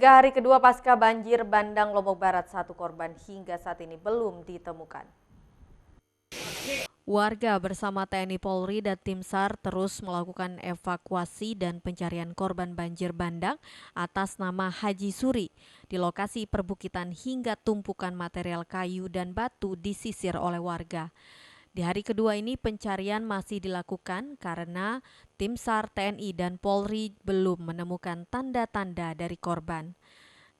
Hingga hari kedua pasca banjir bandang Lombok Barat, satu korban hingga saat ini belum ditemukan. Warga bersama TNI Polri dan tim SAR terus melakukan evakuasi dan pencarian korban banjir bandang atas nama Haji Suri di lokasi perbukitan hingga tumpukan material kayu dan batu disisir oleh warga. Di hari kedua ini pencarian masih dilakukan karena tim SAR, TNI, dan Polri belum menemukan tanda-tanda dari korban.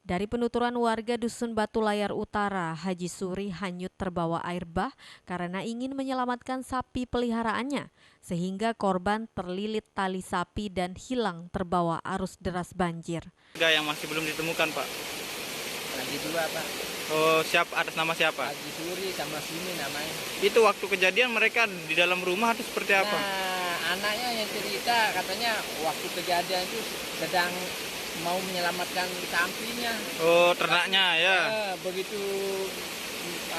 Dari penuturan warga Dusun Batu Layar Utara, Haji Suri hanyut terbawa air bah karena ingin menyelamatkan sapi peliharaannya, sehingga korban terlilit tali sapi dan hilang terbawa arus deras banjir. Yang masih belum ditemukan, Pak. Lagi dua, Pak. Oh, atas nama siapa? Haji Suri sama Sini namanya. Itu waktu kejadian mereka di dalam rumah atau seperti apa? Nah, anaknya yang cerita katanya waktu kejadian itu sedang mau menyelamatkan sapinya. Oh, ternaknya ya. Begitu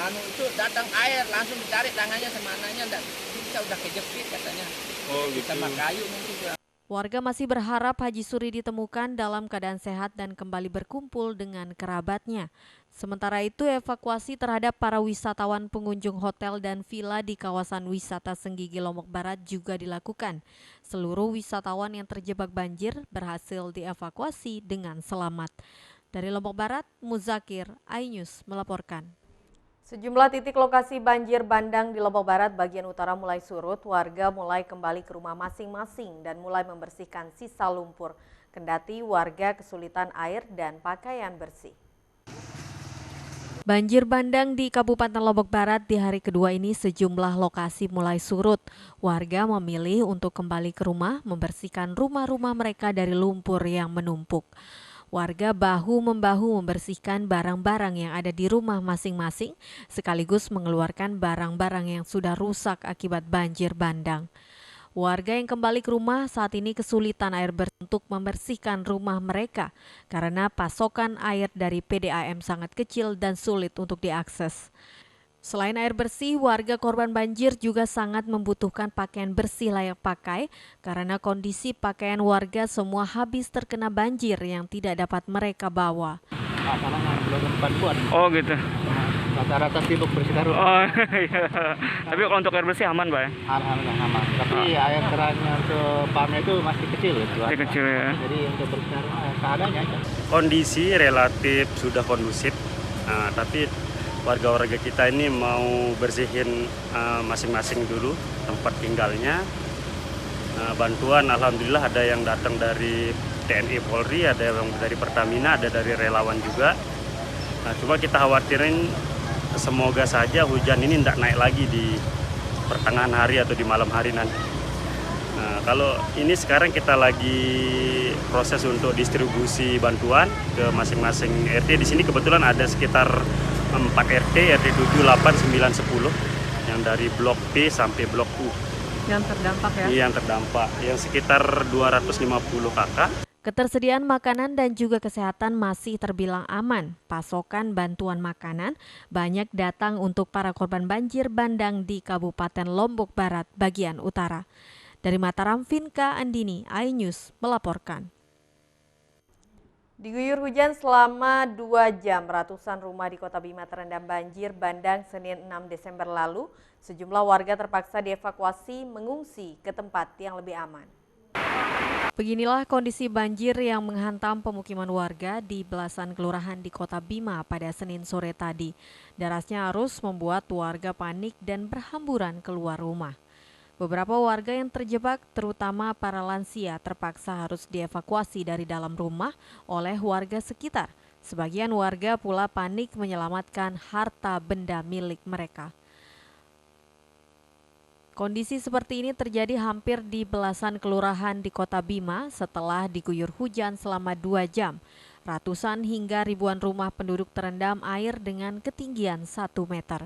itu datang air langsung ditarik tangannya sama anaknya, enggak bisa, udah kejepit katanya. Oh, gitu. Sama kayu mungkin. Warga masih berharap Haji Suri ditemukan dalam keadaan sehat dan kembali berkumpul dengan kerabatnya. Sementara itu, evakuasi terhadap para wisatawan pengunjung hotel dan villa di kawasan wisata Senggigi Lombok Barat juga dilakukan. Seluruh wisatawan yang terjebak banjir berhasil dievakuasi dengan selamat. Dari Lombok Barat, Muzakir, iNews melaporkan. Sejumlah titik lokasi banjir bandang di Lombok Barat bagian utara mulai surut, warga mulai kembali ke rumah masing-masing dan mulai membersihkan sisa lumpur. Kendati warga kesulitan air dan pakaian bersih. Banjir bandang di Kabupaten Lombok Barat di hari kedua ini sejumlah lokasi mulai surut. Warga memilih untuk kembali ke rumah membersihkan rumah-rumah mereka dari lumpur yang menumpuk. Warga bahu-membahu membersihkan barang-barang yang ada di rumah masing-masing, sekaligus mengeluarkan barang-barang yang sudah rusak akibat banjir bandang. Warga yang kembali ke rumah saat ini kesulitan air bersih untuk membersihkan rumah mereka karena pasokan air dari PDAM sangat kecil dan sulit untuk diakses. Selain air bersih, warga korban banjir juga sangat membutuhkan pakaian bersih layak pakai karena kondisi pakaian warga semua habis terkena banjir yang tidak dapat mereka bawa. Masalahnya belum tempat buat. Oh, gitu. Rata-rata sibuk bersihkan rumah. Oh, iya. Tapi kalau untuk air bersih aman, Pak ya? Alhamdulillah aman. Tapi air kerannya untuk PAM itu masih kecil. Masih kecil ya. Jadi untuk bersihkan rumah seadanya aja. Kondisi relatif sudah kondusif, tapi warga-warga kita ini mau bersihin masing-masing dulu tempat tinggalnya. Bantuan alhamdulillah ada yang datang dari TNI Polri, ada yang dari Pertamina, ada dari relawan juga. Cuma kita khawatirin semoga saja hujan ini tidak naik lagi di pertengahan hari atau di malam hari nanti. Kalau ini sekarang kita lagi proses untuk distribusi bantuan ke masing-masing RT. Di sini kebetulan ada sekitar 4 RT, RT 7, 8, 9, 10 yang dari blok P sampai blok U. Yang terdampak ya? Yang terdampak, yang sekitar 250 kakak. Ketersediaan makanan dan juga kesehatan masih terbilang aman. Pasokan bantuan makanan banyak datang untuk para korban banjir bandang di Kabupaten Lombok Barat bagian utara. Dari Mataram, Vinka Andini, iNews melaporkan. Diguyur hujan selama 2 jam, ratusan rumah di Kota Bima terendam banjir bandang Senin 6 Desember lalu. Sejumlah warga terpaksa dievakuasi mengungsi ke tempat yang lebih aman. Beginilah kondisi banjir yang menghantam pemukiman warga di belasan kelurahan di Kota Bima pada Senin sore tadi. Derasnya arus membuat warga panik dan berhamburan keluar rumah. Beberapa warga yang terjebak, terutama para lansia, terpaksa harus dievakuasi dari dalam rumah oleh warga sekitar. Sebagian warga pula panik menyelamatkan harta benda milik mereka. Kondisi seperti ini terjadi hampir di belasan kelurahan di Kota Bima setelah diguyur hujan selama 2 jam. Ratusan hingga ribuan rumah penduduk terendam air dengan ketinggian 1 meter.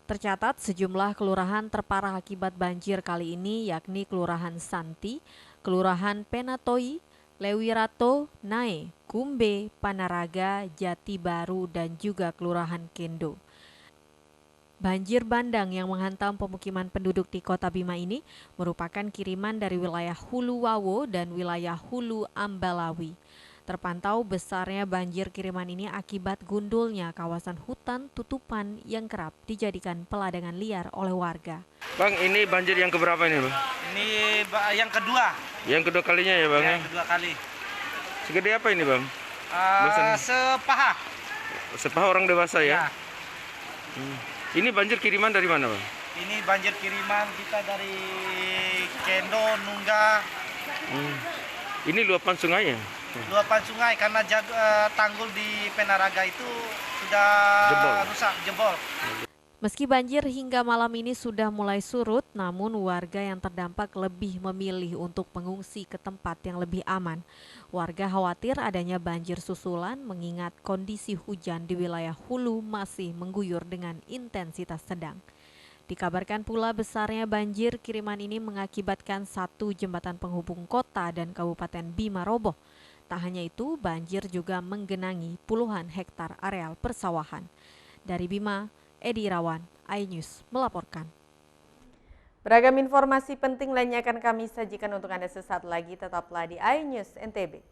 Tercatat sejumlah kelurahan terparah akibat banjir kali ini yakni Kelurahan Santi, Kelurahan Penatoi, Lewirato, Nae, Kumbe, Panaraga, Jati Baru, dan juga Kelurahan Kendo. Banjir bandang yang menghantam pemukiman penduduk di Kota Bima ini merupakan kiriman dari wilayah Hulu Wawo dan wilayah Hulu Ambalawi. Terpantau besarnya banjir kiriman ini akibat gundulnya kawasan hutan tutupan yang kerap dijadikan peladangan liar oleh warga. Bang, ini banjir yang keberapa ini, Bang? Ini yang kedua. Yang kedua kalinya ya, Bang? Yang kedua kali. Segede apa ini, Bang? Biasanya? Sepaha. Sepaha orang dewasa ya? Ya. Ini banjir kiriman dari mana, Bang? Ini banjir kiriman kita dari Kendo, Nungga, Ini luapan sungai ya? luapan sungai karena tanggul di Penaraga itu sudah rusak, jebol. Meski banjir hingga malam ini sudah mulai surut, namun warga yang terdampak lebih memilih untuk mengungsi ke tempat yang lebih aman. Warga khawatir adanya banjir susulan mengingat kondisi hujan di wilayah hulu masih mengguyur dengan intensitas sedang. Dikabarkan pula besarnya banjir kiriman ini mengakibatkan satu jembatan penghubung kota dan Kabupaten Bima roboh. Tak hanya itu, banjir juga menggenangi puluhan hektar areal persawahan. Dari Bima, Edi Irawan, iNews melaporkan. Beragam informasi penting lainnya akan kami sajikan untuk Anda sesaat lagi. Tetaplah di iNews NTB.